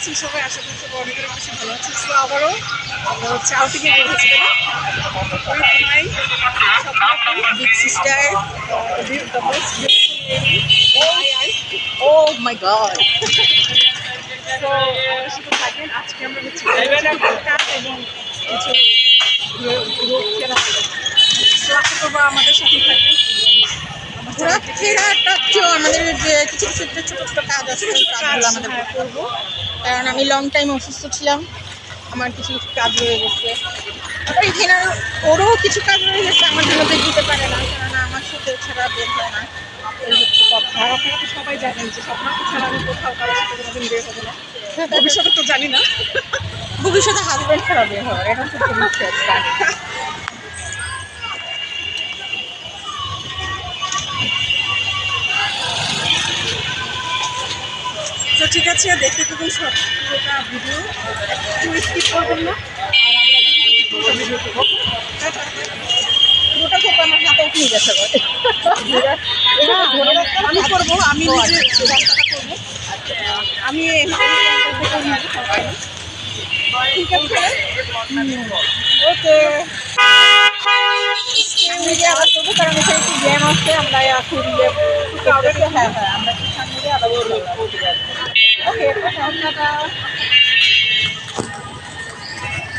আছি সবাই? আশা করি সবাই অনেক অনেক বেশি ভালো আছি। সো আবারও আমরা হচ্ছে আউটিংয়ে বের হচ্ছি না my big sister, the most beautiful lady my eye. Oh my god. So আমাদের সাথে থাকেন। আজকে আমরা হচ্ছে কাজ এবং কিছু ঘোরাফেরা। সো আশা করবো আমাদের সাথে থাকেন। ঘোরাফেরাটা তো আমাদের যে কিছু কিছু যে ছোটো ছোটো কাজ আছে ওই কাজগুলো আমাদের করবো, কারণ আমি লং টাইম অসুস্থ ছিলাম, আমার কিছু কিছু কাজ রয়ে গেছে। আবার এখানে ওরও কিছু কাজ রয়ে গেছে, আমার জন্য বের দিতে পারে না, কারণ আমার সাথে ছাড়া বের হয় না। এই হচ্ছে কথা। আর আপনারা তো সবাই জানেন যে স্বপ্নাকে ছাড়া আমি কোথাও কারোর সাথে কোনোদিন বের হবো না। ভবিষ্যতে তো জানি না। ভবিষ্যতে হাজব্যান্ড ছাড়া বের হওয়ার এটা হচ্ছে ভবিষ্যৎ। তো ঠিক আছে, দেখতে থাকুন সব পুরোটা ভিডিও, একটু স্কিপ করবেন না। আর আমরা পুরোটা ভিডিও করবো। পুরোটা খুব আমার হাতে নিয়ে গেছে। আমি করবো, আমি নিজে রাস্তাটা করবো। আমি ঠিক আছে, ওকে মিডিয়া আবার করবো, কারণ এখানে একটু গেম আছে, আমরা এখন হ্যাঁ আমরা একটু সামনে দিয়ে আবার ওকে টাটা।